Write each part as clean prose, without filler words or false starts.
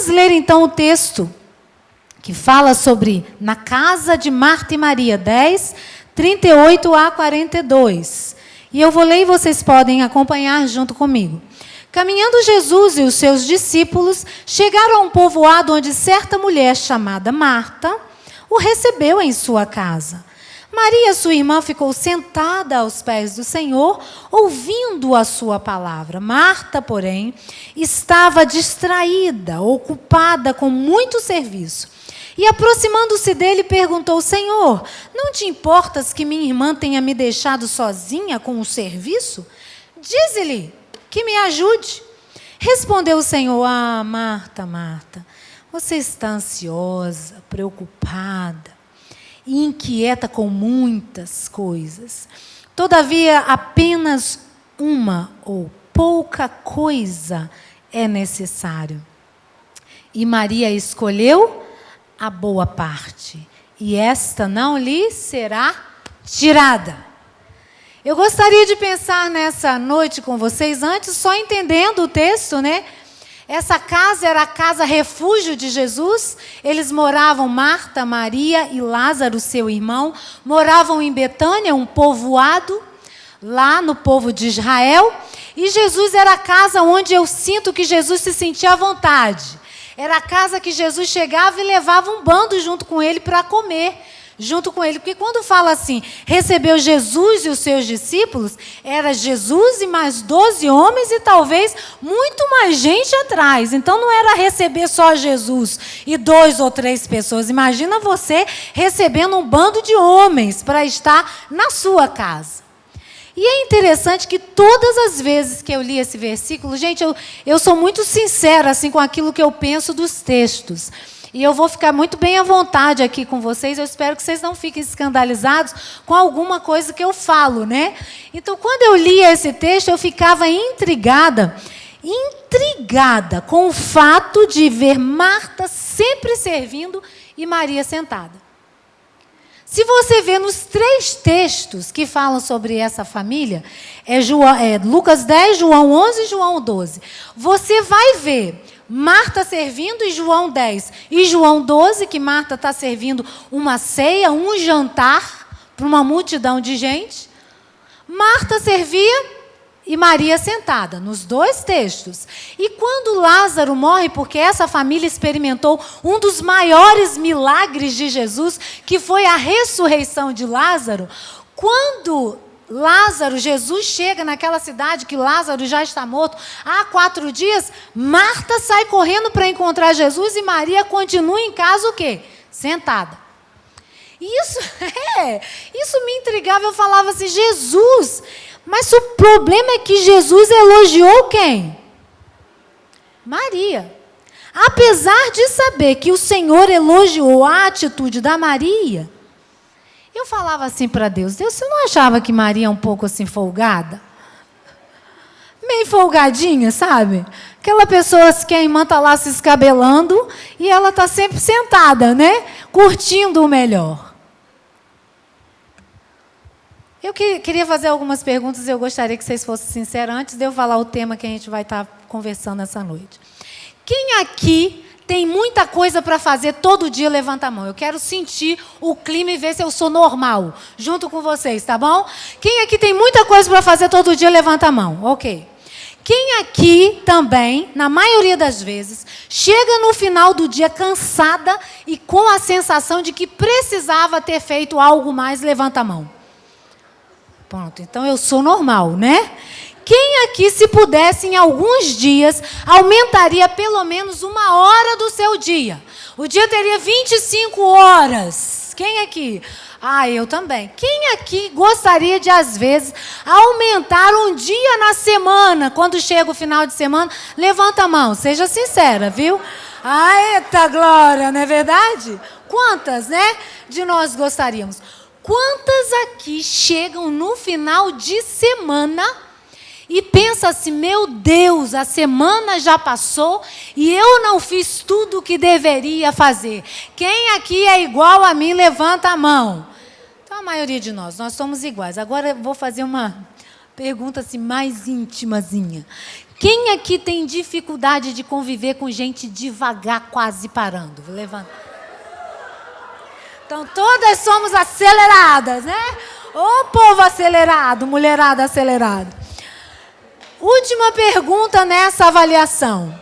Vamos ler então o texto que fala sobre na casa de Marta e Maria, 10, 38 a 42. E eu vou ler e vocês podem acompanhar junto comigo. Caminhando Jesus e os seus discípulos chegaram a um povoado onde certa mulher chamada Marta o recebeu em sua casa. Maria, sua irmã, ficou sentada aos pés do Senhor, ouvindo a sua palavra. Marta, porém, estava distraída, ocupada com muito serviço. E aproximando-se dele, perguntou: Senhor, não te importas que minha irmã tenha me deixado sozinha com o serviço? Dize-lhe que me ajude. Respondeu o Senhor: Ah, Marta, Marta, você está ansiosa, preocupada e inquieta com muitas coisas. Todavia, apenas uma ou pouca coisa é necessário. E Maria escolheu a boa parte, e esta não lhe será tirada. Eu gostaria de pensar nessa noite com vocês, antes só entendendo o texto, né? Essa casa era a casa refúgio de Jesus. Eles moravam, Marta, Maria e Lázaro, seu irmão, moravam em Betânia, um povoado, lá no povo de Israel. E Jesus era a casa onde eu sinto que Jesus se sentia à vontade. Era a casa que Jesus chegava e levava um bando junto com ele para comer, junto com ele. Porque quando fala assim, recebeu Jesus e os seus discípulos, era Jesus e mais 12 homens e talvez muito mais gente atrás. Então não era receber só Jesus e 2 ou 3 pessoas. Imagina você recebendo um bando de homens para estar na sua casa. E é interessante que todas as vezes que eu li esse versículo, gente, eu sou muito sincera assim, com aquilo que eu penso dos textos. E eu vou ficar muito bem à vontade aqui com vocês. Eu espero que vocês não fiquem escandalizados com alguma coisa que eu falo, né? Então, quando eu lia esse texto, eu ficava intrigada com o fato de ver Marta sempre servindo e Maria sentada. Se você vê nos 3 textos que falam sobre essa família, Lucas 10, João 11 e João 12, você vai ver Marta servindo em João 10 e João 12, que Marta está servindo uma ceia, um jantar para uma multidão de gente. Marta servia e Maria sentada, nos 2 textos. E quando Lázaro morre, porque essa família experimentou um dos maiores milagres de Jesus, que foi a ressurreição de Lázaro, quando Jesus chega naquela cidade que Lázaro já está morto há 4 dias, Marta sai correndo para encontrar Jesus e Maria continua em casa o quê? Sentada. Isso me intrigava, eu falava assim, Jesus, mas o problema é que Jesus elogiou quem? Maria. Apesar de saber que o Senhor elogiou a atitude da Maria, eu falava assim para Deus, você não achava que Maria é um pouco assim folgada? Meio folgadinha, sabe? Aquela pessoa que a irmã está lá se escabelando e ela está sempre sentada, né? Curtindo o melhor. Eu queria fazer algumas perguntas e eu gostaria que vocês fossem sinceros antes de eu falar o tema que a gente vai estar conversando essa noite. Quem aqui tem muita coisa para fazer todo dia, levanta a mão. Eu quero sentir o clima e ver se eu sou normal, junto com vocês, tá bom? Quem aqui tem muita coisa para fazer todo dia, levanta a mão. Ok. Quem aqui também, na maioria das vezes, chega no final do dia cansada e com a sensação de que precisava ter feito algo mais, levanta a mão. Pronto, então eu sou normal, né? Quem aqui, se pudesse, em alguns dias, aumentaria pelo menos 1 hora do seu dia? O dia teria 25 horas. Quem aqui? Ah, eu também. Quem aqui gostaria de, às vezes, aumentar um dia na semana, quando chega o final de semana? Levanta a mão, seja sincera, viu? Ah, eita glória, não é verdade? Quantas, né, de nós gostaríamos? Quantas aqui chegam no final de semana e pensam assim, meu Deus, a semana já passou e eu não fiz tudo o que deveria fazer? Quem aqui é igual a mim, levanta a mão. Então, a maioria de nós somos iguais. Agora eu vou fazer uma Pergunta assim, mais íntimazinha. Quem aqui tem dificuldade de conviver com gente devagar, quase parando? Vou levantar. Então, todas somos aceleradas, né? Ô povo acelerado, mulherada acelerada. Última pergunta nessa avaliação.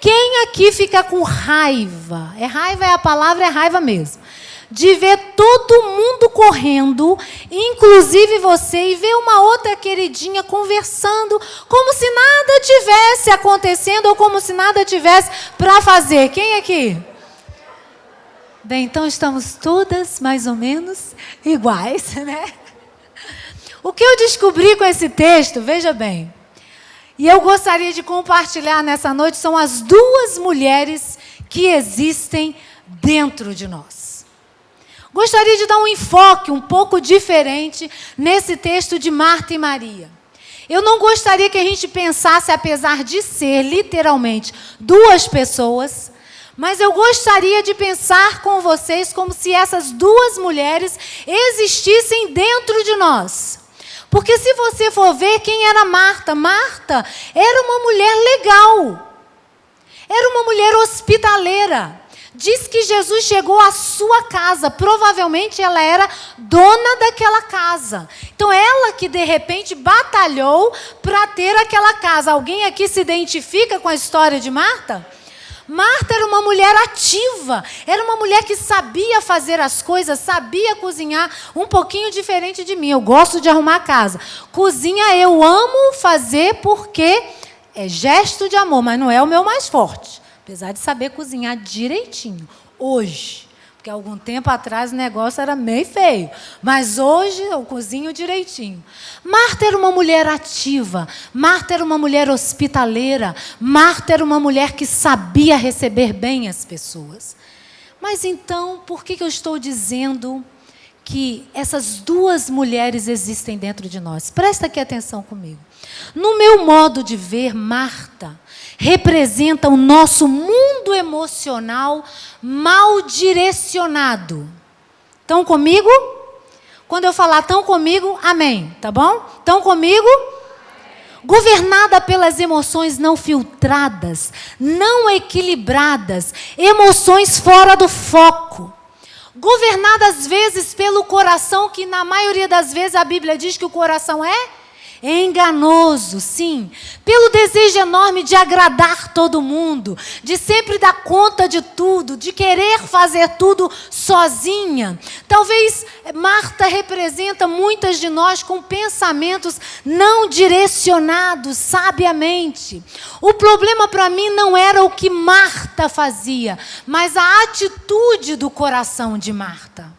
Quem aqui fica com raiva? Raiva é a palavra, é raiva mesmo. De ver todo mundo correndo, inclusive você, e ver uma outra queridinha conversando, como se nada tivesse acontecendo ou como se nada tivesse para fazer. Quem aqui? Bem, então estamos todas mais ou menos iguais, né? O que eu descobri com esse texto, veja bem, e eu gostaria de compartilhar nessa noite, são as duas mulheres que existem dentro de nós. Gostaria de dar um enfoque um pouco diferente nesse texto de Marta e Maria. Eu não gostaria que a gente pensasse, apesar de ser literalmente duas pessoas, mas eu gostaria de pensar com vocês como se essas duas mulheres existissem dentro de nós. Porque se você for ver quem era Marta, Marta era uma mulher legal, era uma mulher hospitaleira. Diz que Jesus chegou à sua casa, provavelmente ela era dona daquela casa. Então ela que de repente batalhou para ter aquela casa. Alguém aqui se identifica com a história de Marta? Marta era uma mulher ativa, era uma mulher que sabia fazer as coisas, sabia cozinhar, um pouquinho diferente de mim. Eu gosto de arrumar a casa. Cozinha eu amo fazer porque é gesto de amor, mas não é o meu mais forte. Apesar de saber cozinhar direitinho, hoje. Porque algum tempo atrás o negócio era meio feio. Mas hoje eu cozinho direitinho. Marta era uma mulher ativa. Marta era uma mulher hospitaleira. Marta era uma mulher que sabia receber bem as pessoas. Mas então, por que eu estou dizendo que essas duas mulheres existem dentro de nós? Presta aqui atenção comigo. No meu modo de ver, Marta representa o nosso mundo emocional mal direcionado. Estão comigo? Quando eu falar estão comigo, amém, tá bom? Estão comigo? Governada pelas emoções não filtradas, não equilibradas, emoções fora do foco. Governada às vezes pelo coração, que na maioria das vezes a Bíblia diz que o coração é enganoso, sim, pelo desejo enorme de agradar todo mundo, de sempre dar conta de tudo, de querer fazer tudo sozinha. Talvez Marta representa muitas de nós com pensamentos não direcionados sabiamente. O problema para mim não era o que Marta fazia, mas a atitude do coração de Marta.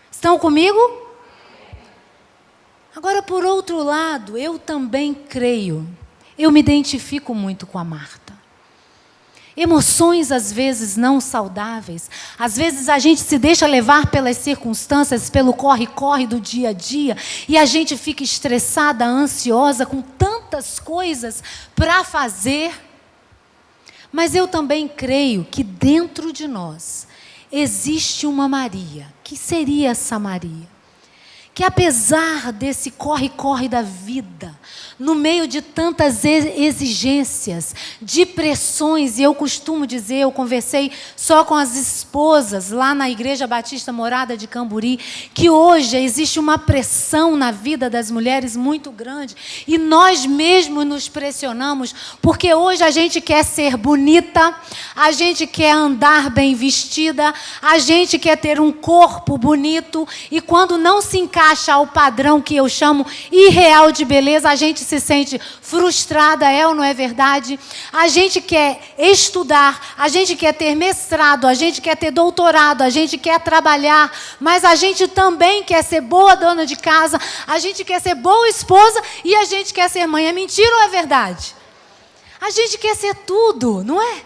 Estão comigo? Agora, por outro lado, eu também creio, eu me identifico muito com a Marta. Emoções, às vezes, não saudáveis. Às vezes, a gente se deixa levar pelas circunstâncias, pelo corre-corre do dia a dia, e a gente fica estressada, ansiosa, com tantas coisas para fazer. Mas eu também creio que dentro de nós existe uma Maria. Que seria essa Maria? Que apesar desse corre-corre da vida, no meio de tantas exigências, de pressões, e eu costumo dizer, eu conversei só com as esposas lá na Igreja Batista Morada de Camburi, que hoje existe uma pressão na vida das mulheres muito grande, e nós mesmos nos pressionamos, porque hoje a gente quer ser bonita, a gente quer andar bem vestida, a gente quer ter um corpo bonito, e quando não se encaixa ao padrão que eu chamo irreal de beleza, a gente se sente frustrada, é ou não é verdade? A gente quer estudar, a gente quer ter mestrado, a gente quer ter doutorado, a gente quer trabalhar, mas a gente também quer ser boa dona de casa, a gente quer ser boa esposa e a gente quer ser mãe. É mentira ou é verdade? A gente quer ser tudo, não é?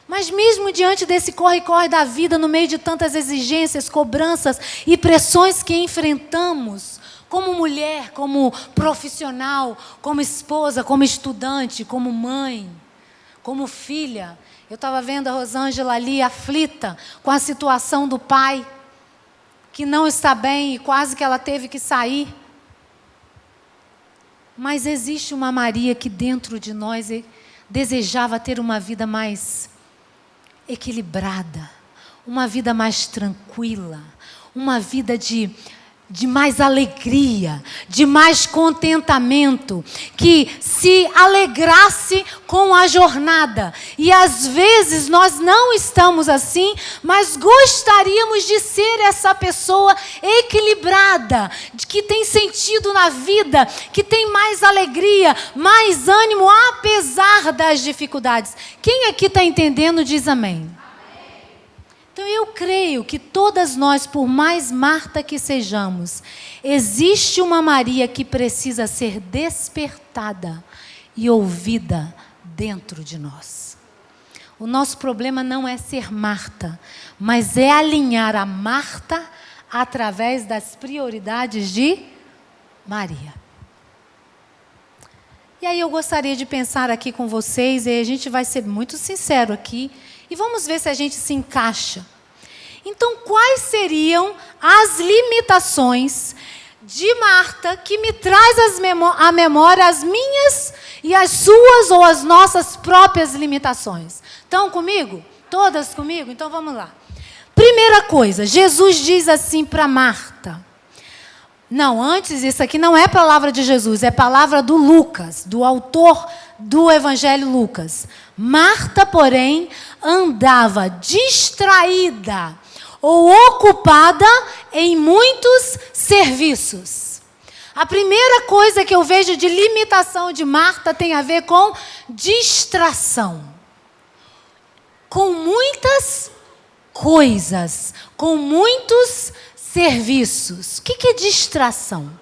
Mas mesmo diante desse corre-corre da vida, no meio de tantas exigências, cobranças e pressões que enfrentamos, como mulher, como profissional, como esposa, como estudante, como mãe, como filha. Eu estava vendo a Rosângela ali aflita com a situação do pai, que não está bem e quase que ela teve que sair. Mas existe uma Maria que dentro de nós desejava ter uma vida mais equilibrada, uma vida mais tranquila, uma vida de mais alegria, de mais contentamento, que se alegrasse com a jornada. E às vezes nós não estamos assim, mas gostaríamos de ser essa pessoa equilibrada, que tem sentido na vida, que tem mais alegria, mais ânimo, apesar das dificuldades. Quem aqui está entendendo, diz amém. Então eu creio que todas nós, por mais Marta que sejamos, existe uma Maria que precisa ser despertada e ouvida dentro de nós. O nosso problema não é ser Marta, mas é alinhar a Marta através das prioridades de Maria. E aí eu gostaria de pensar aqui com vocês, e a gente vai ser muito sincero aqui, e vamos ver se a gente se encaixa. Então, quais seriam as limitações de Marta que me traz à memória as minhas e as suas ou as nossas próprias limitações? Estão comigo? Todas comigo? Então vamos lá. Primeira coisa, Jesus diz assim para Marta. Não, antes, isso aqui não é palavra de Jesus, é palavra do Lucas, do autor do Evangelho Lucas. Marta, porém, andava distraída ou ocupada em muitos serviços. A primeira coisa que eu vejo de limitação de Marta tem a ver com distração. Com muitas coisas, com muitos serviços. O que é distração?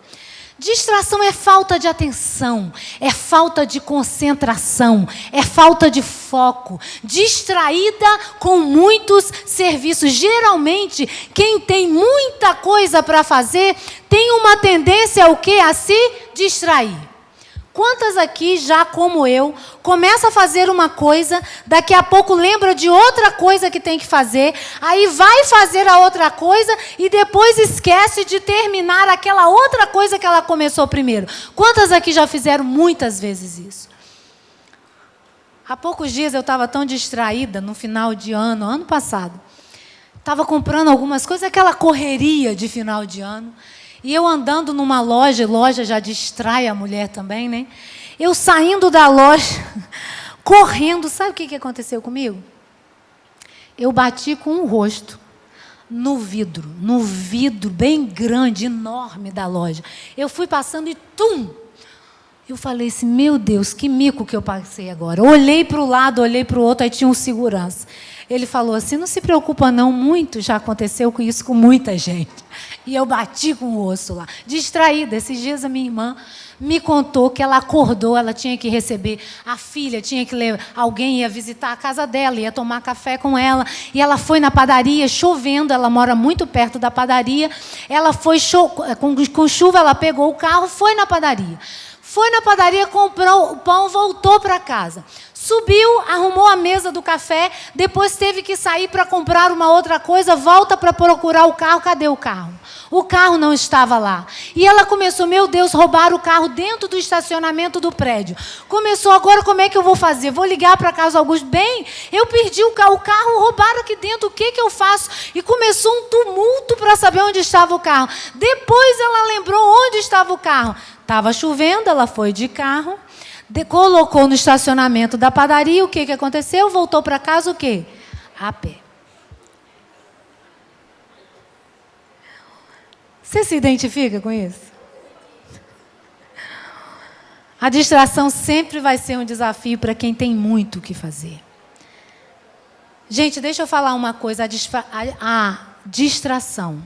Distração é falta de atenção, é falta de concentração, é falta de foco. Distraída com muitos serviços. Geralmente, quem tem muita coisa para fazer, tem uma tendência ao quê? A se distrair. Quantas aqui, já como eu, começa a fazer uma coisa, daqui a pouco lembra de outra coisa que tem que fazer, aí vai fazer a outra coisa e depois esquece de terminar aquela outra coisa que ela começou primeiro. Quantas aqui já fizeram muitas vezes isso? Há poucos dias eu estava tão distraída, no final de ano passado. Estava comprando algumas coisas, aquela correria de final de ano. E eu andando numa loja já distrai a mulher também, né? Eu saindo da loja, correndo, sabe o que aconteceu comigo? Eu bati com o rosto no vidro bem grande, enorme da loja. Eu fui passando e tum! Eu falei assim, meu Deus, que mico que eu passei agora. Olhei para o lado, olhei para o outro, aí tinha um segurança. Ele falou assim, não se preocupa não, muito já aconteceu com isso com muita gente. E eu bati com o osso lá, distraída. Esses dias a minha irmã me contou que ela acordou, ela tinha que receber a filha, tinha que levar, alguém ia visitar a casa dela, ia tomar café com ela. E ela foi na padaria, chovendo, ela mora muito perto da padaria. Ela foi, com chuva, ela pegou o carro, foi na padaria. Foi na padaria, comprou o pão, voltou para casa. Subiu, arrumou a mesa do café, depois teve que sair para comprar uma outra coisa, volta para procurar o carro, cadê o carro? O carro não estava lá. E ela começou, meu Deus, roubaram o carro dentro do estacionamento do prédio. Começou, agora como é que eu vou fazer? Vou ligar para a Casa Augusto. Bem, eu perdi o carro roubaram aqui dentro, o que eu faço? E começou um tumulto para saber onde estava o carro. Depois ela lembrou onde estava o carro. Estava chovendo, ela foi de carro, colocou no estacionamento da padaria, o que aconteceu? Voltou para casa o quê? A pé. Você se identifica com isso? A distração sempre vai ser um desafio para quem tem muito o que fazer. Gente, deixa eu falar uma coisa, a distração.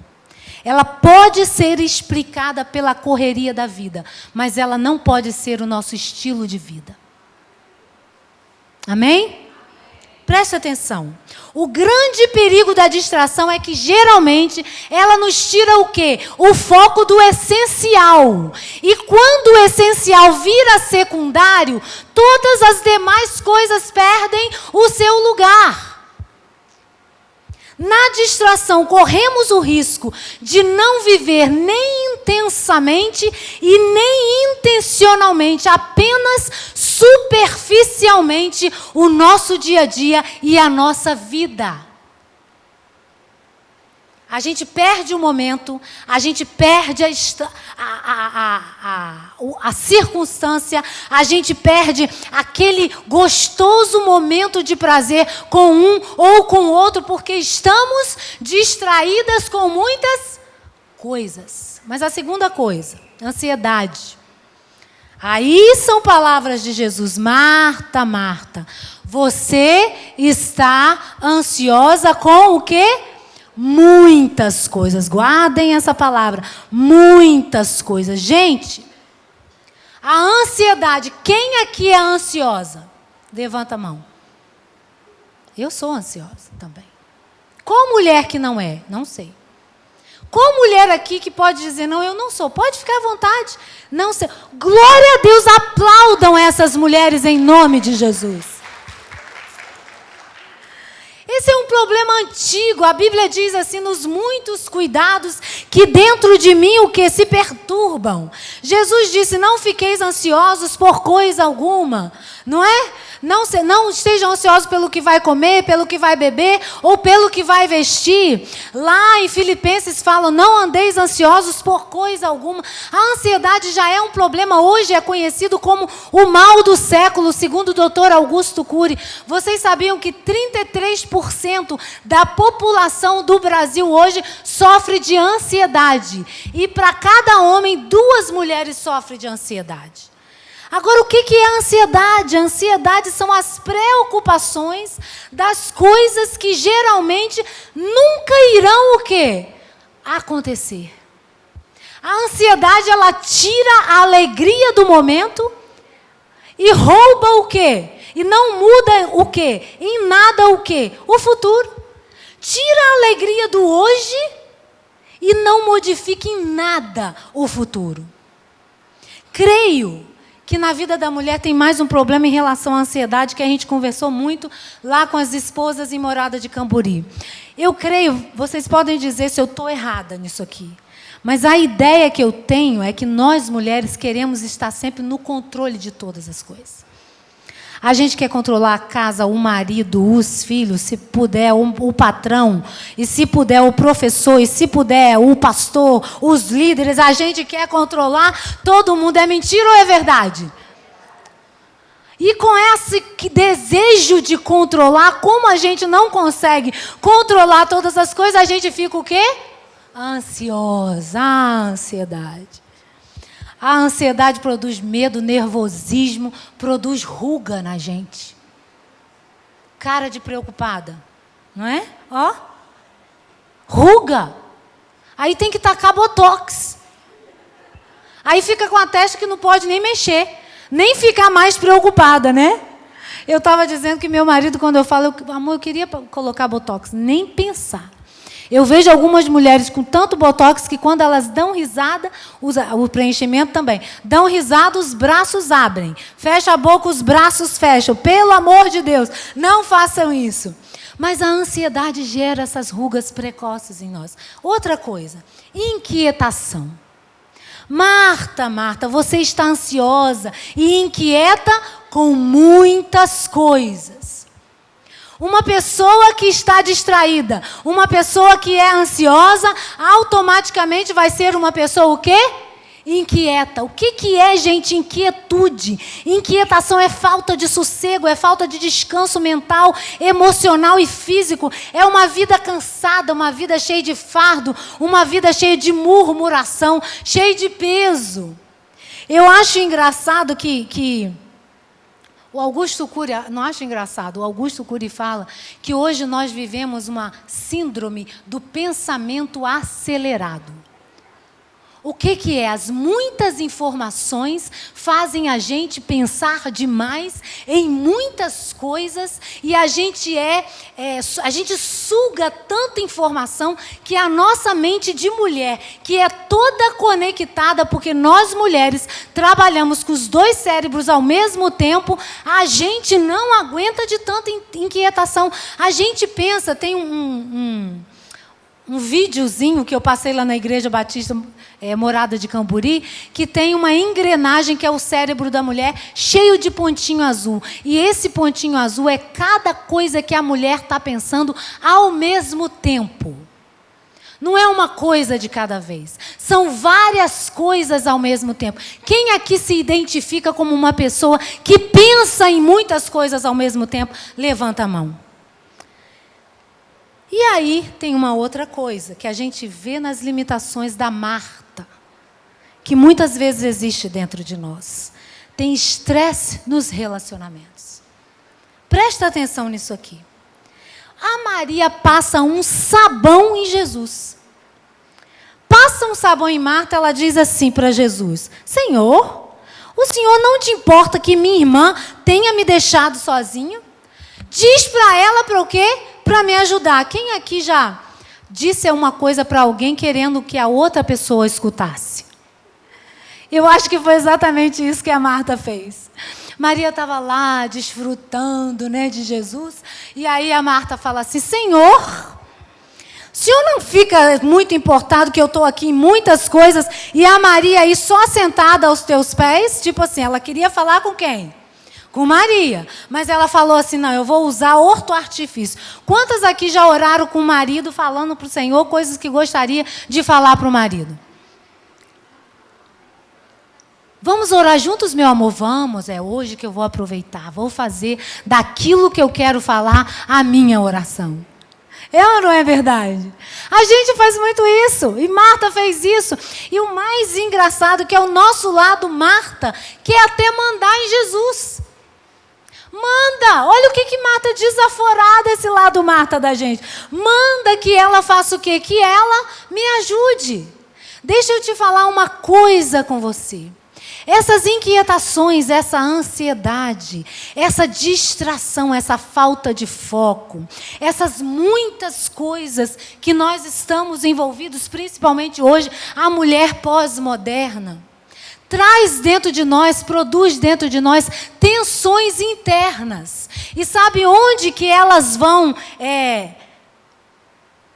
Ela pode ser explicada pela correria da vida, mas ela não pode ser o nosso estilo de vida. Amém? Preste atenção. O grande perigo da distração é que, geralmente, ela nos tira o quê? O foco do essencial. E quando o essencial vira secundário, todas as demais coisas perdem o seu lugar. Na distração, corremos o risco de não viver nem nossa mente e nem intencionalmente, apenas superficialmente, o nosso dia a dia e a nossa vida. A gente perde o momento, a gente perde a circunstância, a gente perde aquele gostoso momento de prazer com um ou com o outro, porque estamos distraídas com muitas coisas. Mas a segunda coisa, ansiedade. Aí são palavras de Jesus: Marta, Marta, você está ansiosa com o quê? Muitas coisas. Guardem essa palavra. Muitas coisas. Gente, a ansiedade. Quem aqui é ansiosa? Levanta a mão. Eu sou ansiosa também. Qual mulher que não é? Não sei. Qual mulher aqui que pode dizer, não, eu não sou? Pode ficar à vontade. Não sei. Glória a Deus, aplaudam essas mulheres em nome de Jesus. Esse é um problema antigo. A Bíblia diz assim, nos muitos cuidados que dentro de mim o que se perturbam. Jesus disse, não fiqueis ansiosos por coisa alguma, não é? Não estejam ansiosos pelo que vai comer, pelo que vai beber ou pelo que vai vestir. Lá em Filipenses falam, não andeis ansiosos por coisa alguma. A ansiedade já é um problema, hoje é conhecido como o mal do século, segundo o doutor Augusto Cury. Vocês sabiam que 33% da população do Brasil hoje sofre de ansiedade. E para cada homem, 2 mulheres sofrem de ansiedade. Agora, o que é a ansiedade? A ansiedade são as preocupações das coisas que geralmente nunca irão o quê? Acontecer. A ansiedade, ela tira a alegria do momento e rouba o quê? E não muda o quê? Em nada o quê? O futuro. Tira a alegria do hoje e não modifica em nada o futuro. Creio que na vida da mulher tem mais um problema em relação à ansiedade, que a gente conversou muito lá com as esposas em Morada de Camburi. Eu creio, vocês podem dizer se eu estou errada nisso aqui, mas a ideia que eu tenho é que nós mulheres queremos estar sempre no controle de todas as coisas. A gente quer controlar a casa, o marido, os filhos, se puder o patrão, e se puder o professor, e se puder o pastor, os líderes. A gente quer controlar todo mundo. É mentira ou é verdade? E com esse desejo de controlar, como a gente não consegue controlar todas as coisas, a gente fica o quê? Ansiosa, a ansiedade. A ansiedade produz medo, nervosismo, produz ruga na gente. Cara de preocupada, não é? Ó, ruga. Aí tem que tacar botox. Aí fica com a testa que não pode nem mexer, nem ficar mais preocupada, né? Eu estava dizendo que meu marido, quando eu falo, amor, eu queria colocar botox, nem pensar. Eu vejo algumas mulheres com tanto botox que quando elas dão risada, o preenchimento também, dão risada, os braços abrem. Fecha a boca, os braços fecham. Pelo amor de Deus, não façam isso. Mas a ansiedade gera essas rugas precoces em nós. Outra coisa, inquietação. Marta, Marta, você está ansiosa e inquieta com muitas coisas. Uma pessoa que está distraída, uma pessoa que é ansiosa, automaticamente vai ser uma pessoa o quê? Inquieta. O que é, gente, inquietude? Inquietação é falta de sossego, é falta de descanso mental, emocional e físico. É uma vida cansada, uma vida cheia de fardo, uma vida cheia de murmuração, cheia de peso. Eu acho engraçado que o Augusto Cury, não acho engraçado, o Augusto Cury fala que hoje nós vivemos uma síndrome do pensamento acelerado. O que é? As muitas informações fazem a gente pensar demais em muitas coisas e a gente suga tanta informação que a nossa mente de mulher, que é toda conectada, porque nós mulheres trabalhamos com os 2 cérebros ao mesmo tempo, a gente não aguenta de tanta inquietação. A gente pensa, tem um videozinho que eu passei lá na Igreja Batista Morada de Camburi, que tem uma engrenagem que é o cérebro da mulher, cheio de pontinho azul. E esse pontinho azul é cada coisa que a mulher está pensando ao mesmo tempo. Não é uma coisa de cada vez. São várias coisas ao mesmo tempo. Quem aqui se identifica como uma pessoa que pensa em muitas coisas ao mesmo tempo? Levanta a mão. E aí tem uma outra coisa que a gente vê nas limitações da Marta, que muitas vezes existe dentro de nós. Tem estresse nos relacionamentos. Presta atenção nisso aqui. A Maria passa um sabão em Jesus. Passa um sabão em Marta, ela diz assim para Jesus: Senhor, o Senhor não te importa que minha irmã tenha me deixado sozinha? Diz para ela para o quê? Para me ajudar. Quem aqui já disse uma coisa para alguém querendo que a outra pessoa escutasse? Eu acho que foi exatamente isso que a Marta fez. Maria estava lá desfrutando, né, de Jesus. E aí a Marta fala assim: Senhor, o Senhor não fica muito importado que eu estou aqui em muitas coisas e a Maria aí só sentada aos teus pés? Tipo assim, ela queria falar com quem? Com Maria. Mas ela falou assim: não, eu vou usar outro artifício. Quantas aqui já oraram com o marido falando para o Senhor coisas que gostaria de falar para o marido? Vamos orar juntos, meu amor? Vamos, é hoje que eu vou aproveitar. Vou fazer daquilo que eu quero falar a minha oração. É ou não é verdade? A gente faz muito isso. E Marta fez isso. E o mais engraçado que é o nosso lado, Marta, quer até mandar em Jesus. Manda. Olha o que Marta desaforada esse lado, Marta, da gente. Manda que ela faça o quê? Que ela me ajude. Deixa eu te falar uma coisa com você. Essas inquietações, essa ansiedade, essa distração, essa falta de foco, essas muitas coisas que nós estamos envolvidos, principalmente hoje, a mulher pós-moderna, traz dentro de nós, produz dentro de nós tensões internas. E sabe onde que elas vão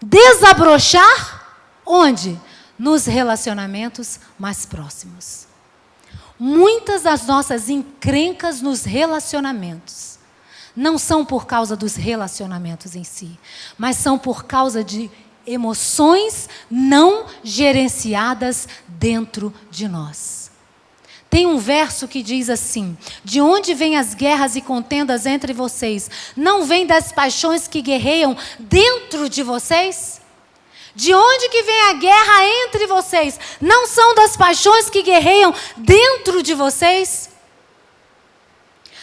desabrochar? Onde? Nos relacionamentos mais próximos. Muitas das nossas encrencas nos relacionamentos não são por causa dos relacionamentos em si, mas são por causa de emoções não gerenciadas dentro de nós. Tem um verso que diz assim: de onde vêm as guerras e contendas entre vocês? Não vêm das paixões que guerreiam dentro de vocês? De onde que vem a guerra entre vocês? Não são das paixões que guerreiam dentro de vocês?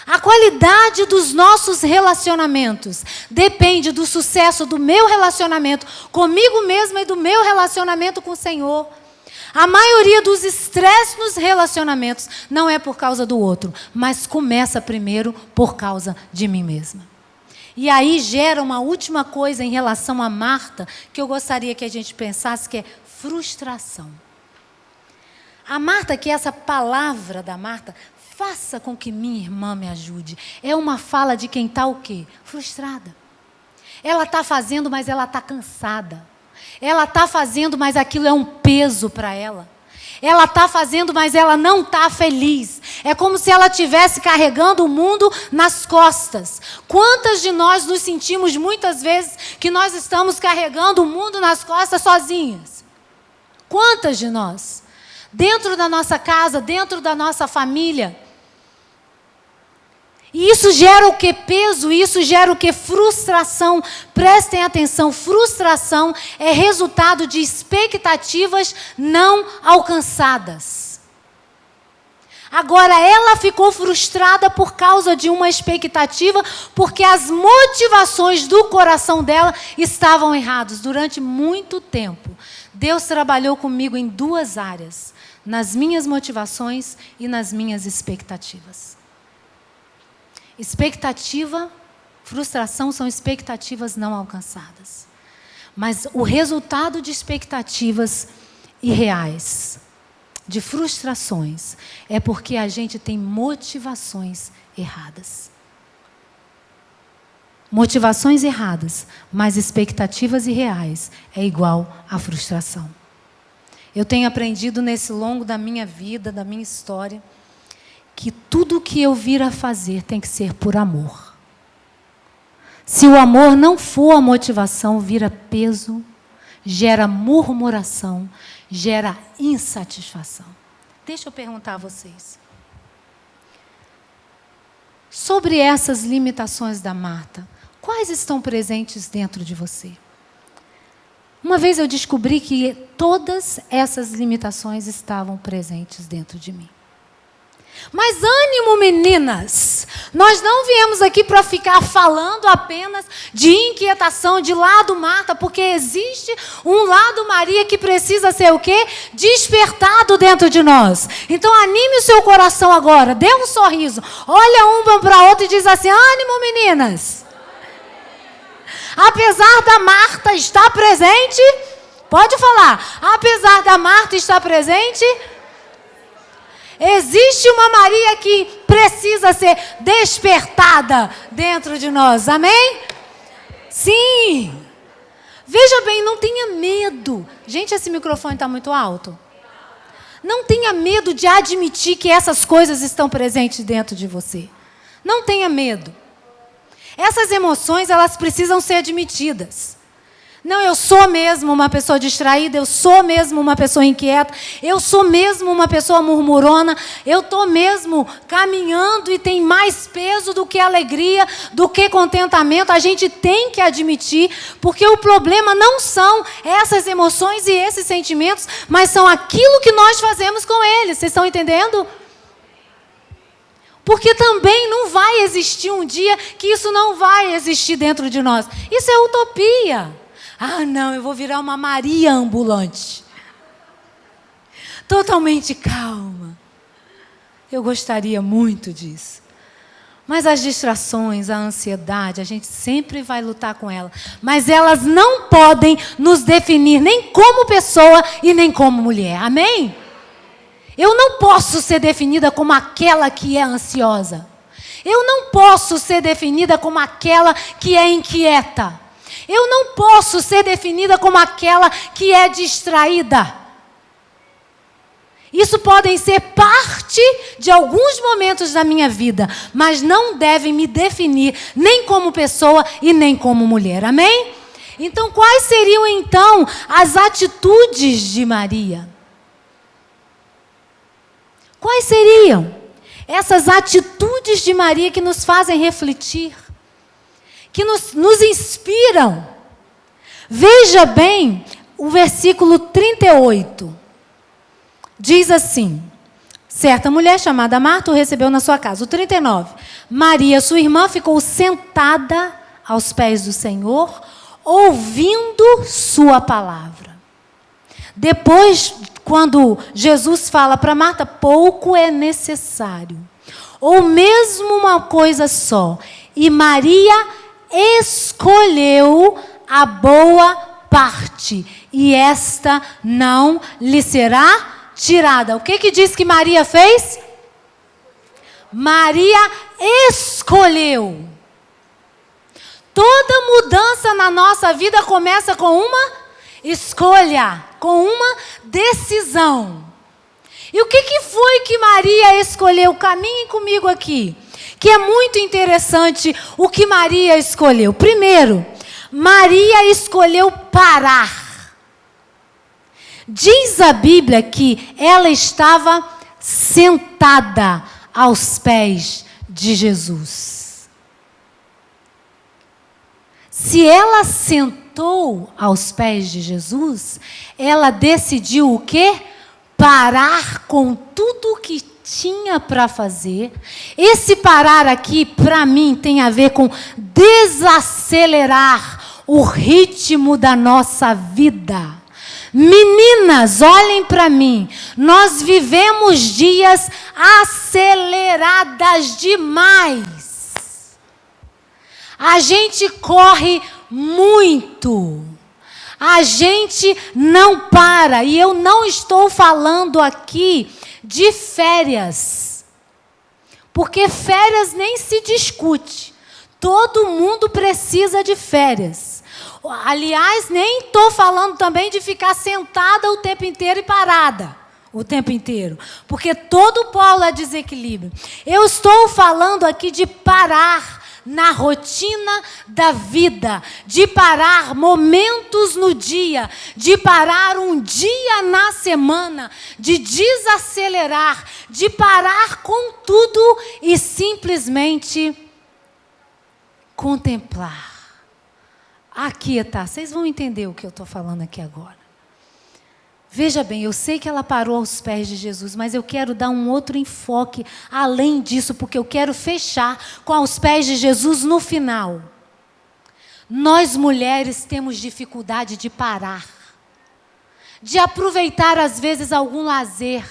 A qualidade dos nossos relacionamentos depende do sucesso do meu relacionamento comigo mesma e do meu relacionamento com o Senhor. A maioria dos estresses nos relacionamentos não é por causa do outro, mas começa primeiro por causa de mim mesma. E aí gera uma última coisa em relação a Marta, que eu gostaria que a gente pensasse, que é frustração. A Marta, que é essa palavra da Marta, faça com que minha irmã me ajude, é uma fala de quem está o quê? Frustrada. Ela está fazendo, mas ela está cansada. Ela está fazendo, mas aquilo é um peso para ela. Ela está fazendo, mas ela não está feliz. É como se ela estivesse carregando o mundo nas costas. Quantas de nós nos sentimos muitas vezes que nós estamos carregando o mundo nas costas sozinhas? Quantas de nós? Dentro da nossa casa, dentro da nossa família. E isso gera o que? Peso, isso gera o que? Frustração. Prestem atenção, frustração é resultado de expectativas não alcançadas. Agora, ela ficou frustrada por causa de uma expectativa, porque as motivações do coração dela estavam erradas. Durante muito tempo, Deus trabalhou comigo em duas áreas, nas minhas motivações e nas minhas expectativas. Expectativa, frustração são expectativas não alcançadas. Mas o resultado de expectativas irreais, de frustrações, é porque a gente tem motivações erradas. motivações erradas, mas expectativas irreais, é igual a frustração. Eu tenho aprendido nesse longo da minha vida, da minha história, que tudo que eu vir a fazer tem que ser por amor. Se o amor não for a motivação, vira peso, gera murmuração, gera insatisfação. Deixa eu perguntar a vocês. Sobre essas limitações da Marta, quais estão presentes dentro de você? Uma vez eu descobri que todas essas limitações estavam presentes dentro de mim. Mas ânimo, meninas! Nós não viemos aqui para ficar falando apenas de inquietação, de lado Marta, porque existe um lado Maria que precisa ser o quê? Despertado dentro de nós. Então anime o seu coração agora, dê um sorriso, olha uma para a outra e diz assim: ânimo, meninas! Apesar da Marta estar presente, pode falar, apesar da Marta estar presente, existe uma Maria que precisa ser despertada dentro de nós, amém? Sim! Veja bem, não tenha medo. Gente, esse microfone está muito alto. Não tenha medo de admitir que essas coisas estão presentes dentro de você. Não tenha medo. Essas emoções, elas precisam ser admitidas. Não, eu sou mesmo uma pessoa distraída, eu sou mesmo uma pessoa inquieta, eu sou mesmo uma pessoa murmurona, eu estou mesmo caminhando e tem mais peso do que alegria, do que contentamento. A gente tem que admitir, porque o problema não são essas emoções e esses sentimentos, mas são aquilo que nós fazemos com eles. Vocês estão entendendo? Porque também não vai existir um dia que isso não vai existir dentro de nós. Isso é utopia. Ah, não, eu vou virar uma Maria ambulante. Totalmente calma. Eu gostaria muito disso. Mas as distrações, a ansiedade, a gente sempre vai lutar com ela. Mas elas não podem nos definir nem como pessoa e nem como mulher. Amém? Eu não posso ser definida como aquela que é ansiosa. Eu não posso ser definida como aquela que é inquieta. Eu não posso ser definida como aquela que é distraída. Isso podem ser parte de alguns momentos da minha vida, mas não devem me definir nem como pessoa e nem como mulher. Amém? Então, quais seriam então as atitudes de Maria? Quais seriam essas atitudes de Maria que nos fazem refletir, que nos inspiram? Veja bem o versículo 38. Diz assim: certa mulher chamada Marta o recebeu na sua casa. O 39. Maria, sua irmã, ficou sentada aos pés do Senhor, ouvindo sua palavra. Depois, quando Jesus fala para Marta, pouco é necessário, ou mesmo uma coisa só, e Maria escolheu a boa parte, e esta não lhe será tirada. O que diz que Maria fez? Maria escolheu. Toda mudança na nossa vida começa com uma escolha, com uma decisão. E o que foi que Maria escolheu? Caminhem comigo aqui, que é muito interessante o que Maria escolheu. Primeiro, Maria escolheu parar. Diz a Bíblia que ela estava sentada aos pés de Jesus. Se ela sentou aos pés de Jesus, ela decidiu o quê? Parar com tudo que tinha para fazer. Esse parar aqui, para mim, tem a ver com desacelerar o ritmo da nossa vida. Meninas, olhem para mim. Nós vivemos dias aceleradas demais. A gente corre muito. A gente não para. E eu não estou falando aqui de férias. Porque férias nem se discute. Todo mundo precisa de férias. Aliás, nem estou falando também de ficar sentada o tempo inteiro e parada o tempo inteiro, porque todo polo é desequilíbrio. Eu estou falando aqui de parar na rotina da vida, de parar momentos no dia, de parar um dia na semana, de desacelerar, de parar com tudo e simplesmente contemplar. Aquietar. Vocês vão entender o que eu estou falando aqui agora. Veja bem, eu sei que ela parou aos pés de Jesus, mas eu quero dar um outro enfoque além disso, porque eu quero fechar com aos pés de Jesus no final. Nós mulheres temos dificuldade de parar, de aproveitar às vezes algum lazer.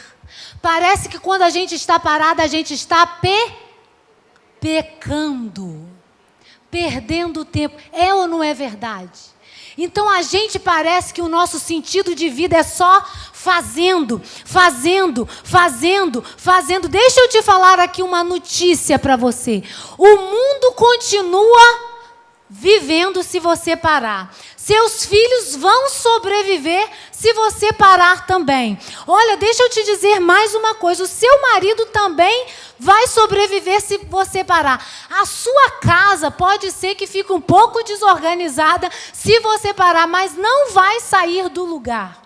Parece que quando a gente está parada, a gente está pecando, perdendo tempo. É ou não é verdade? Então a gente parece que o nosso sentido de vida é só fazendo. Deixa eu te falar aqui uma notícia para você. O mundo continua vivendo se você parar. Seus filhos vão sobreviver se você parar também. Olha, deixa eu te dizer mais uma coisa. O seu marido também vai sobreviver se você parar. A sua casa pode ser que fique um pouco desorganizada se você parar, mas não vai sair do lugar.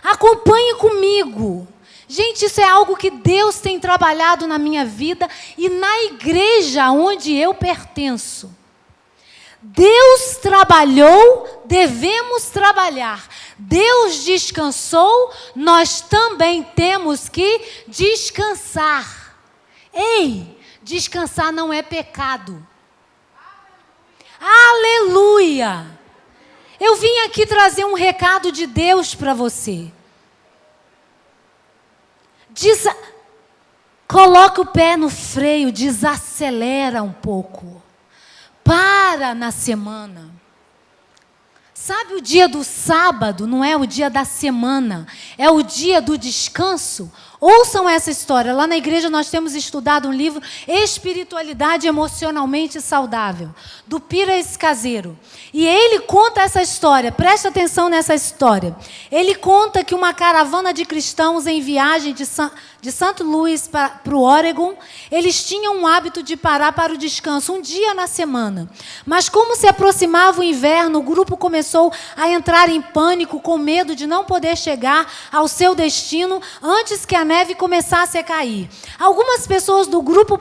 Acompanhe comigo. Gente, isso é algo que Deus tem trabalhado na minha vida e na igreja onde eu pertenço. Deus trabalhou, devemos trabalhar. Deus descansou, nós também temos que descansar. Ei, descansar não é pecado. Aleluia! Eu vim aqui trazer um recado de Deus para você. Coloca o pé no freio, desacelera um pouco. Para na semana. Sabe o dia do sábado, não é o dia da semana, é o dia do descanso? Ouçam essa história. Lá na igreja nós temos estudado um livro, Espiritualidade Emocionalmente Saudável, do Pires Caseiro. E ele conta essa história, presta atenção nessa história. Ele conta que uma caravana de cristãos em viagem de St. Louis para o Oregon, eles tinham um hábito de parar para o descanso um dia na semana. Mas como se aproximava o inverno, o grupo começou a entrar em pânico, com medo de não poder chegar ao seu destino antes que a neve começasse a cair. Algumas pessoas do grupo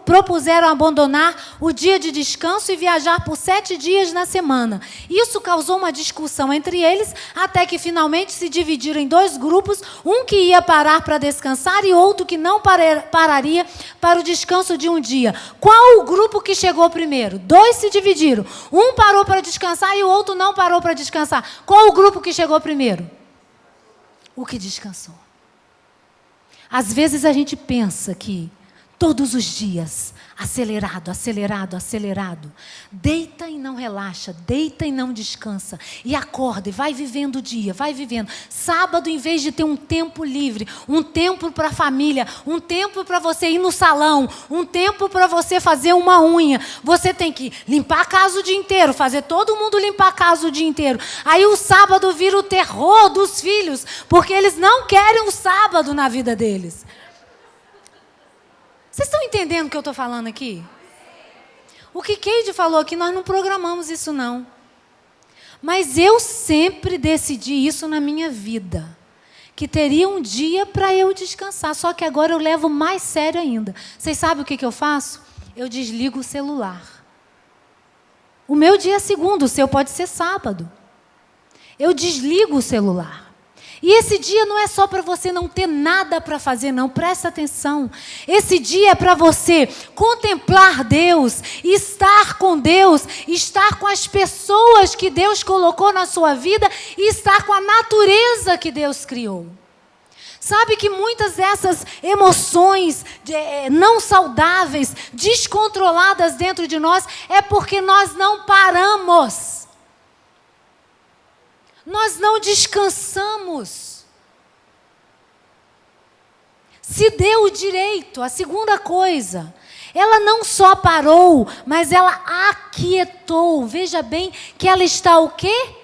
propuseram abandonar o dia de descanso e viajar por 7 dias na semana. Isso causou uma discussão entre eles, até que finalmente se dividiram em 2 grupos, um que ia parar para descansar e outro que não pararia para o descanso de um dia. Qual o grupo que chegou primeiro? 2 se dividiram. Um parou para descansar e o outro não parou para descansar. Qual o grupo que chegou primeiro? O que descansou. Às vezes a gente pensa que todos os dias, acelerado, deita e não relaxa, deita e não descansa, e acorda e vai vivendo o dia, vai vivendo. Sábado, em vez de ter um tempo livre, um tempo para a família, um tempo para você ir no salão, um tempo para você fazer uma unha, você tem que limpar a casa o dia inteiro, fazer todo mundo limpar a casa o dia inteiro. Aí o sábado vira o terror dos filhos, porque eles não querem o sábado na vida deles. Vocês estão entendendo o que eu estou falando aqui? O que Keide falou aqui, nós não programamos isso não. Mas eu sempre decidi isso na minha vida. Que teria um dia para eu descansar. Só que agora eu levo mais sério ainda. Vocês sabem o que eu faço? Eu desligo o celular. O meu dia é segunda, o seu pode ser sábado. Eu desligo o celular. E esse dia não é só para você não ter nada para fazer, não. Presta atenção. Esse dia é para você contemplar Deus, estar com Deus, estar com as pessoas que Deus colocou na sua vida e estar com a natureza que Deus criou. Sabe que muitas dessas emoções não saudáveis, descontroladas dentro de nós, é porque nós não paramos. Nós não descansamos. Se deu o direito. A segunda coisa Ela não só parou, mas ela aquietou. Veja bem que ela está o quê?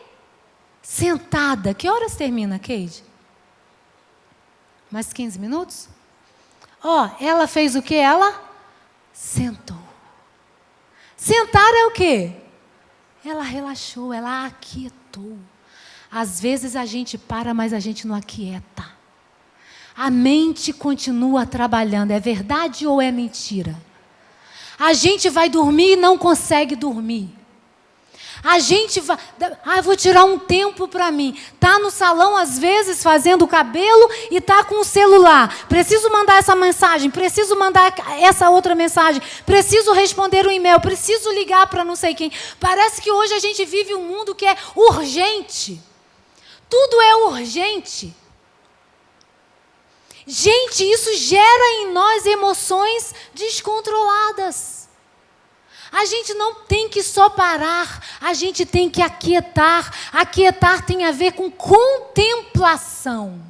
Sentada. Que horas termina, Keide? Mais 15 minutos? Ela fez o quê? Ela sentou. Sentar é o quê? Ela relaxou, ela aquietou. Às vezes a gente para, mas a gente não aquieta. A mente continua trabalhando. É verdade ou é mentira? A gente vai dormir e não consegue dormir. A gente vai... vou tirar um tempo para mim. Está no salão, às vezes, fazendo o cabelo e está com o celular. Preciso mandar essa mensagem, preciso mandar essa outra mensagem, preciso responder um e-mail, preciso ligar para não sei quem. Parece que hoje a gente vive um mundo que é urgente. Tudo é urgente. Gente, isso gera em nós emoções descontroladas. A gente não tem que só parar, a gente tem que aquietar. Aquietar tem a ver com contemplação.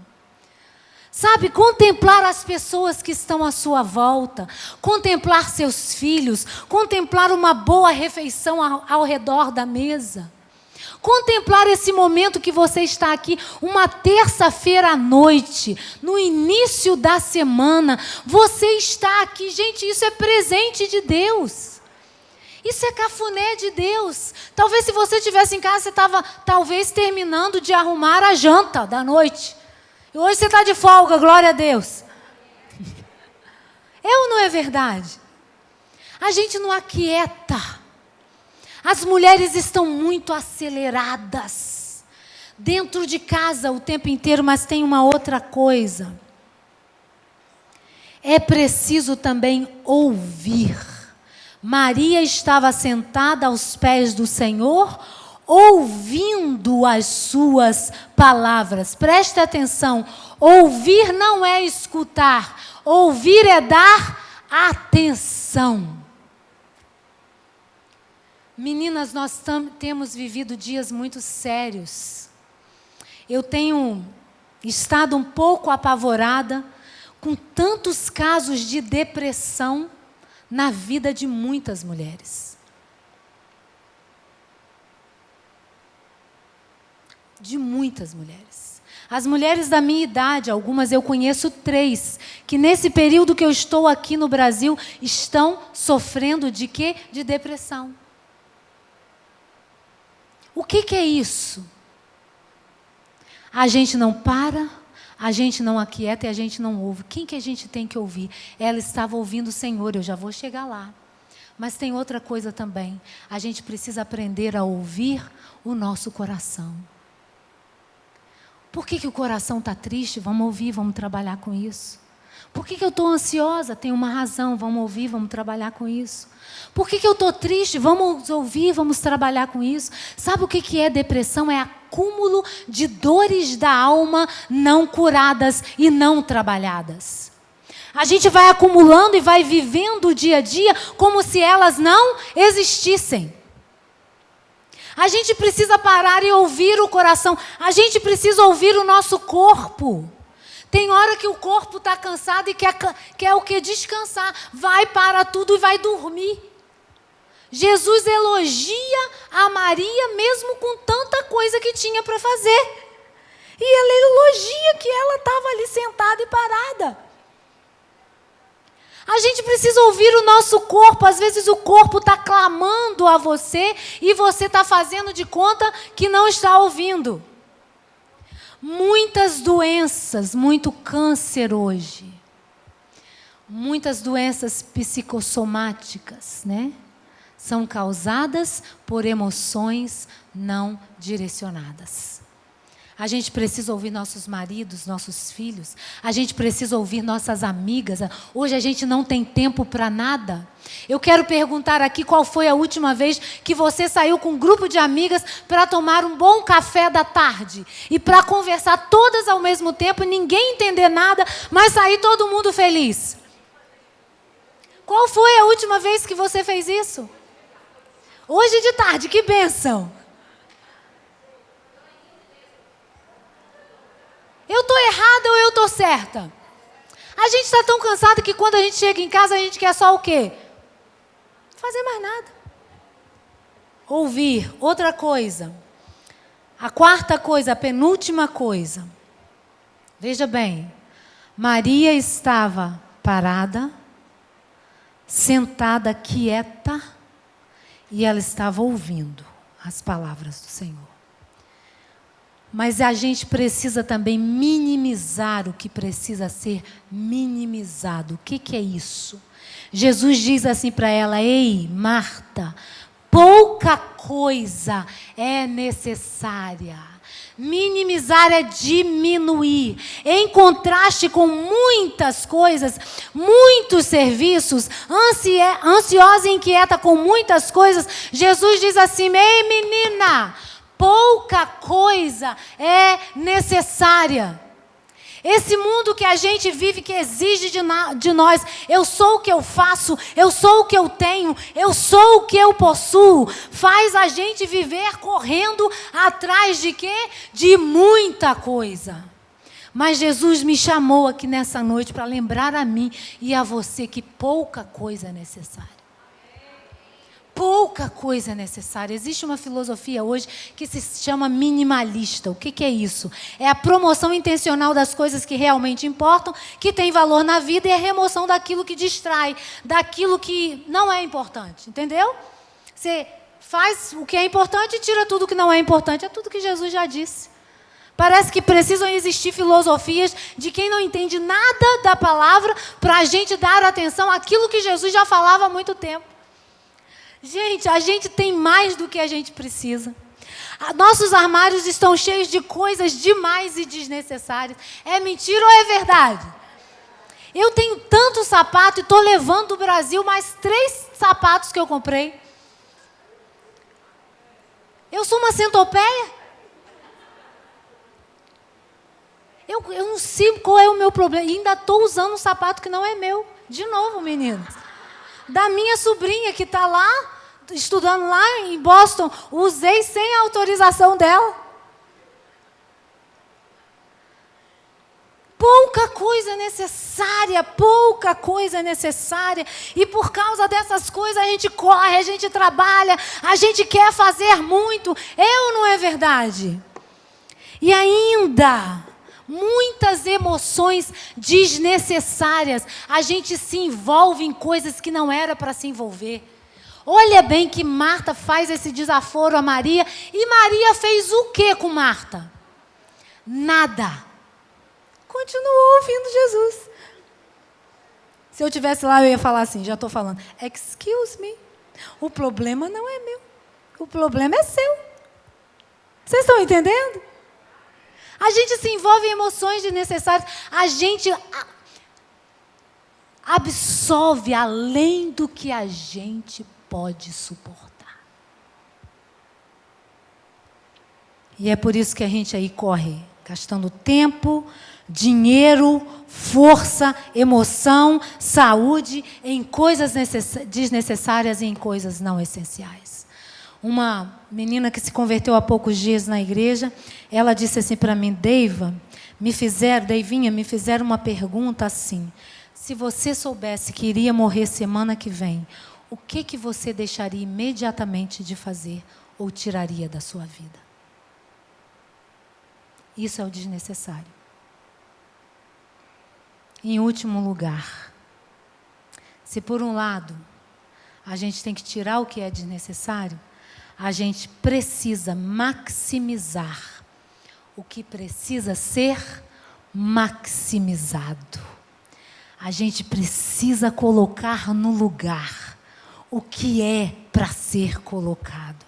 Sabe, contemplar as pessoas que estão à sua volta, contemplar seus filhos, contemplar uma boa refeição ao redor da mesa. Contemplar esse momento que você está aqui, uma terça-feira à noite, no início da semana, você está aqui. Gente, isso é presente de Deus. Isso é cafuné de Deus. Talvez se você estivesse em casa, você estava talvez terminando de arrumar a janta da noite. E hoje você está de folga, glória a Deus. É ou não é verdade? A gente não aquieta. As mulheres estão muito aceleradas. Dentro de casa o tempo inteiro, mas tem uma outra coisa. É preciso também ouvir. Maria estava sentada aos pés do Senhor, ouvindo as suas palavras. Preste atenção, ouvir não é escutar, ouvir é dar atenção. Meninas, nós temos vivido dias muito sérios. Eu tenho estado um pouco apavorada com tantos casos de depressão na vida de muitas mulheres. De muitas mulheres. As mulheres da minha idade, algumas eu conheço 3, que nesse período que eu estou aqui no Brasil, estão sofrendo de quê? De depressão. O que é isso? A gente não para, a gente não aquieta e a gente não ouve. Quem que a gente tem que ouvir? Ela estava ouvindo o Senhor, eu já vou chegar lá. Mas tem outra coisa também. A gente precisa aprender a ouvir o nosso coração. Por que o coração está triste? Vamos ouvir, vamos trabalhar com isso. Por que eu estou ansiosa? Tem uma razão, vamos ouvir, vamos trabalhar com isso. Por que eu estou triste? Vamos ouvir, vamos trabalhar com isso. Sabe o que é depressão? É acúmulo de dores da alma não curadas e não trabalhadas. A gente vai acumulando e vai vivendo o dia a dia como se elas não existissem. A gente precisa parar e ouvir o coração. A gente precisa ouvir o nosso corpo. Tem hora que o corpo está cansado e quer o que? Descansar. Vai para tudo e vai dormir. Jesus elogia a Maria mesmo com tanta coisa que tinha para fazer. E ele elogia que ela estava ali sentada e parada. A gente precisa ouvir o nosso corpo. Às vezes o corpo está clamando a você e você está fazendo de conta que não está ouvindo. Muitas doenças, muito câncer hoje. Muitas doenças psicossomáticas, né? São causadas por emoções não direcionadas. A gente precisa ouvir nossos maridos, nossos filhos. A gente precisa ouvir nossas amigas. Hoje a gente não tem tempo para nada. Eu quero perguntar aqui qual foi a última vez que você saiu com um grupo de amigas para tomar um bom café da tarde. E para conversar todas ao mesmo tempo, ninguém entender nada, mas sair todo mundo feliz. Qual foi a última vez que você fez isso? Hoje de tarde, que bênção. Eu estou errada ou eu estou certa? A gente está tão cansado que quando a gente chega em casa, a gente quer só o quê? fazer mais nada. Ouvir. Outra coisa. A quarta coisa, a penúltima coisa. Veja bem. Maria estava parada, sentada, quieta, e ela estava ouvindo as palavras do Senhor. Mas a gente precisa também minimizar o que precisa ser minimizado. O que é isso? Jesus diz assim para ela: ei, Marta, pouca coisa é necessária. Minimizar é diminuir. Em contraste com muitas coisas, muitos serviços, ansiosa e inquieta com muitas coisas, Jesus diz assim: ei, menina, pouca coisa é necessária. Esse mundo que a gente vive, que exige de nós, eu sou o que eu faço, eu sou o que eu tenho, eu sou o que eu possuo, faz a gente viver correndo atrás de quê? De muita coisa. Mas Jesus me chamou aqui nessa noite para lembrar a mim e a você que pouca coisa é necessária. Pouca coisa é necessária. Existe uma filosofia hoje que se chama minimalista. O que é isso? É a promoção intencional das coisas que realmente importam, que tem valor na vida, e a remoção daquilo que distrai, daquilo que não é importante. Entendeu? Você faz o que é importante e tira tudo que não é importante. É tudo que Jesus já disse. Parece que precisam existir filosofias de quem não entende nada da palavra para a gente dar atenção àquilo que Jesus já falava há muito tempo. Gente, a gente tem mais do que a gente precisa. Nossos armários estão cheios de coisas demais e desnecessárias. É mentira ou é verdade? Eu tenho tanto sapato e estou levando do Brasil mais 3 sapatos que eu comprei. Eu sou uma centopeia? Eu não sei qual é o meu problema. E ainda estou usando um sapato que não é meu. De novo, meninos. Da minha sobrinha que está lá, estudando lá em Boston, usei sem a autorização dela. Pouca coisa necessária, pouca coisa necessária. E por causa dessas coisas a gente corre, a gente trabalha, a gente quer fazer muito. Não é verdade? E ainda, muitas emoções desnecessárias. A gente se envolve em coisas que não era para se envolver. Olha bem que Marta faz esse desaforo a Maria. E Maria fez o que com Marta? Nada. Continuou ouvindo Jesus. Se eu estivesse lá, eu ia falar assim, já estou falando, excuse me, o problema não é meu. O problema é seu. Vocês estão entendendo? A gente se envolve em emoções desnecessárias. A gente absorve além do que a gente pode suportar. E é por isso que a gente aí corre, gastando tempo, dinheiro, força, emoção, saúde, em coisas desnecessárias e em coisas não essenciais. Uma menina que se converteu há poucos dias na igreja, ela disse assim para mim: Deivinha, me fizeram uma pergunta assim: se você soubesse que iria morrer semana que vem, o que você deixaria imediatamente de fazer ou tiraria da sua vida? Isso é o desnecessário. Em último lugar, se por um lado a gente tem que tirar o que é desnecessário, a gente precisa maximizar o que precisa ser maximizado. A gente precisa colocar no lugar o que é para ser colocado.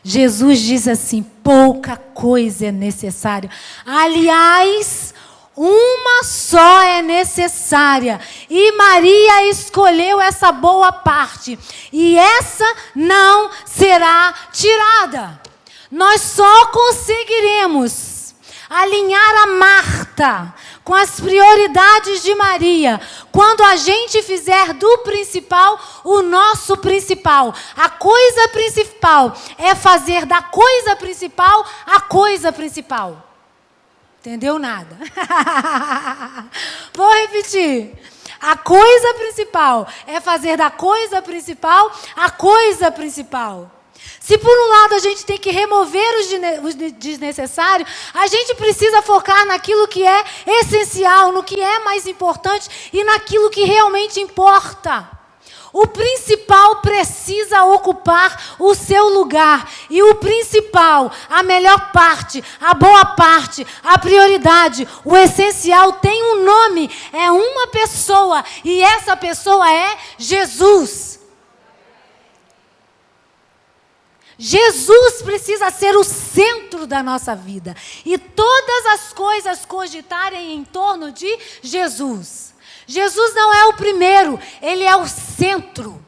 Jesus diz assim: pouca coisa é necessário. Aliás, uma só é necessária. E Maria escolheu essa boa parte. E essa não será tirada. Nós só conseguiremos alinhar a Marta com as prioridades de Maria quando a gente fizer do principal o nosso principal. A coisa principal é fazer da coisa principal a coisa principal. Entendeu nada? Vou repetir. A coisa principal é fazer da coisa principal a coisa principal. Se por um lado a gente tem que remover os desnecessários, a gente precisa focar naquilo que é essencial, no que é mais importante e naquilo que realmente importa. O principal precisa ocupar o seu lugar. E o principal, a melhor parte, a boa parte, a prioridade, o essencial tem um nome, é uma pessoa. E essa pessoa é Jesus. Jesus precisa ser o centro da nossa vida. E todas as coisas cogitarem em torno de Jesus. Jesus não é o primeiro, ele é o centro.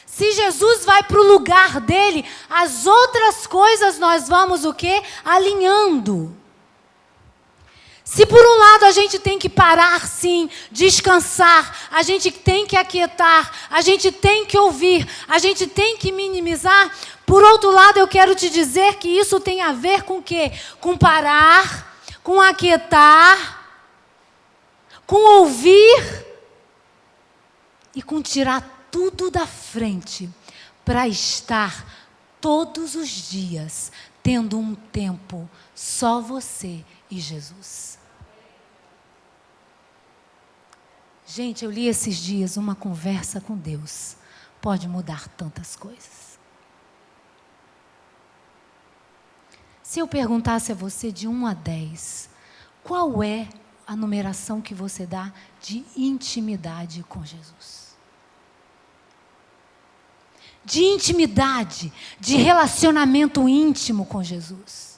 Se Jesus vai para o lugar dele, as outras coisas nós vamos o quê? Alinhando. Se por um lado a gente tem que parar sim, descansar, a gente tem que aquietar, a gente tem que ouvir, a gente tem que minimizar, por outro lado eu quero te dizer que isso tem a ver com o quê? Com parar, com aquietar, com ouvir e com tirar tudo da frente para estar todos os dias tendo um tempo só você e Jesus. Gente, eu li esses dias uma conversa com Deus. Pode mudar tantas coisas. Se eu perguntasse a você de 1 a 10, qual é a numeração que você dá de intimidade com Jesus? De intimidade, de relacionamento íntimo com Jesus.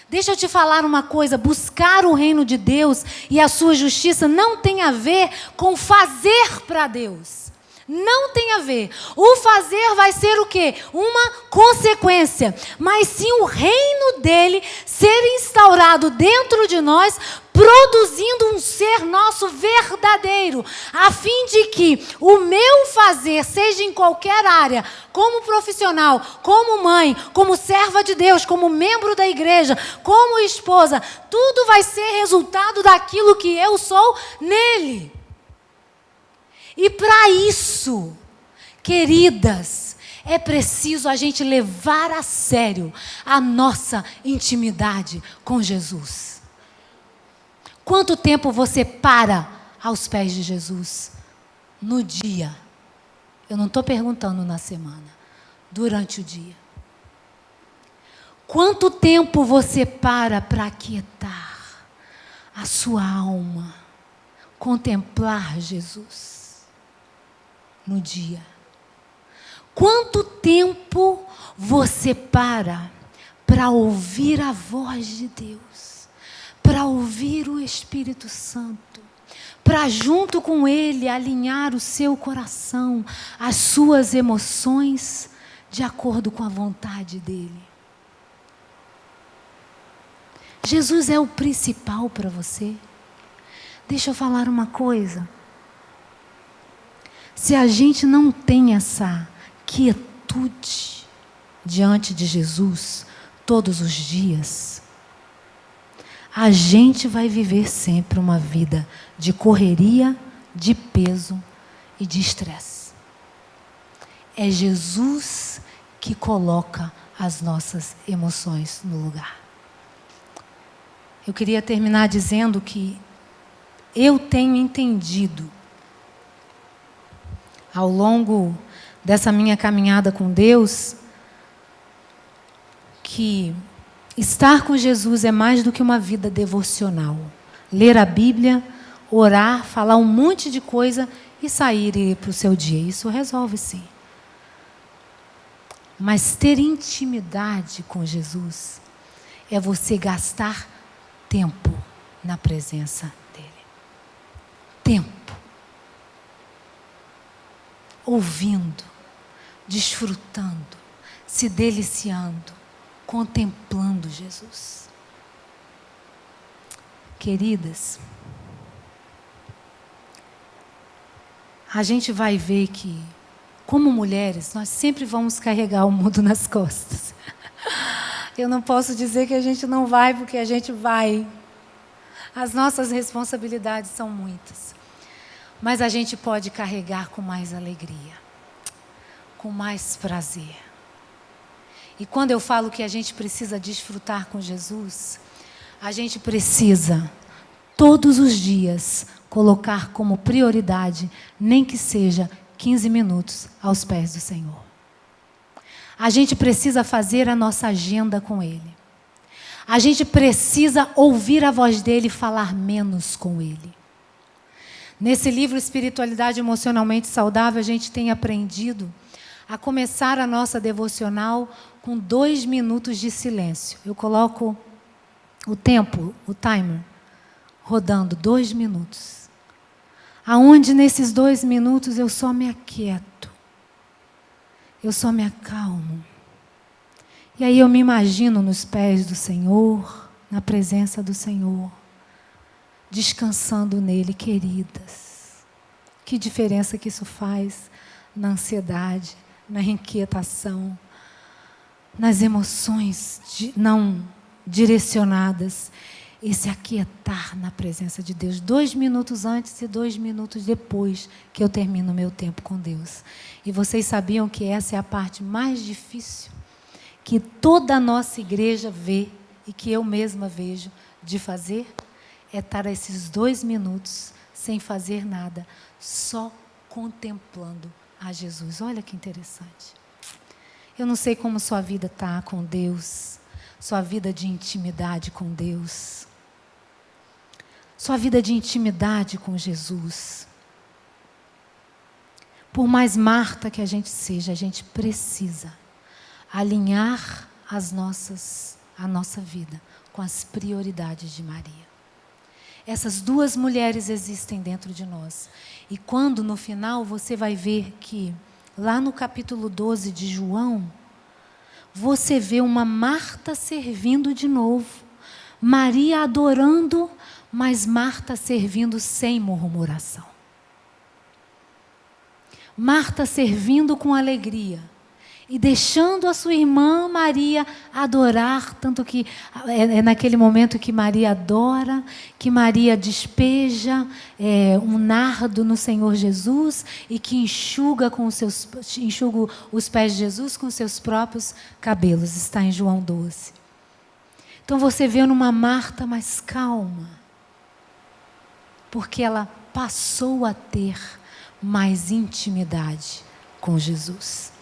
Deixa eu te falar uma coisa, buscar o reino de Deus e a sua justiça não tem a ver com fazer para Deus. Não tem a ver. O fazer vai ser o quê? Uma consequência. Mas sim o reino dele ser instaurado dentro de nós, produzindo um ser nosso verdadeiro, a fim de que o meu fazer, seja em qualquer área, como profissional, como mãe, como serva de Deus, como membro da igreja, como esposa, tudo vai ser resultado daquilo que eu sou nele. E para isso, queridas, é preciso a gente levar a sério a nossa intimidade com Jesus. Quanto tempo você para aos pés de Jesus? No dia. Eu não estou perguntando na semana. Durante o dia. Quanto tempo você para aquietar a sua alma? Contemplar Jesus. No dia. Quanto tempo você para ouvir a voz de Deus? Para ouvir o Espírito Santo? Para junto com Ele alinhar o seu coração, as suas emoções, de acordo com a vontade dEle? Jesus é o principal para você? Deixa eu falar uma coisa. Se a gente não tem essa quietude diante de Jesus todos os dias, a gente vai viver sempre uma vida de correria, de peso e de estresse. É Jesus que coloca as nossas emoções no lugar. Eu queria terminar dizendo que eu tenho entendido ao longo dessa minha caminhada com Deus, que estar com Jesus é mais do que uma vida devocional. Ler a Bíblia, orar, falar um monte de coisa e sair e ir para o seu dia. Isso resolve sim. Mas ter intimidade com Jesus é você gastar tempo na presença dEle. Tempo. Ouvindo, desfrutando, se deliciando, contemplando Jesus. Queridas, a gente vai ver que, como mulheres, nós sempre vamos carregar o mundo nas costas. Eu não posso dizer que a gente não vai, porque a gente vai. As nossas responsabilidades são muitas. mas a gente pode carregar com mais alegria, com mais prazer. E quando eu falo que a gente precisa desfrutar com Jesus, a gente precisa, todos os dias, colocar como prioridade, nem que seja 15 minutos aos pés do Senhor. A gente precisa fazer a nossa agenda com Ele. A gente precisa ouvir a voz dEle e falar menos com Ele. Nesse livro Espiritualidade Emocionalmente Saudável, a gente tem aprendido a começar a nossa devocional com 2 minutos de silêncio. Eu coloco o tempo, o timer, rodando 2 minutos. Aonde nesses 2 minutos eu só me aquieto. Eu só me acalmo. E aí eu me imagino nos pés do Senhor, na presença do Senhor, descansando nele, queridas. Que diferença que isso faz na ansiedade, na inquietação, nas emoções não direcionadas. Esse aquietar na presença de Deus, 2 minutos antes e 2 minutos depois que eu termino o meu tempo com Deus. E vocês sabiam que essa é a parte mais difícil que toda a nossa igreja vê e que eu mesma vejo de fazer? É estar esses 2 minutos sem fazer nada, só contemplando a Jesus. Olha que interessante. Eu não sei como sua vida está com Deus, sua vida de intimidade com Deus, sua vida de intimidade com Jesus. Por mais Marta que a gente seja, a gente precisa alinhar a nossa vida com as prioridades de Maria. Essas 2 mulheres existem dentro de nós. E quando no final você vai ver que, lá no capítulo 12 de João, você vê uma Marta servindo de novo, Maria adorando, mas Marta servindo sem murmuração. Marta servindo com alegria e deixando a sua irmã Maria adorar, tanto que é naquele momento que Maria adora, que Maria despeja um nardo no Senhor Jesus e que enxuga os pés de Jesus com seus próprios cabelos. Está em João 12. Então você vê numa Marta mais calma, porque ela passou a ter mais intimidade com Jesus.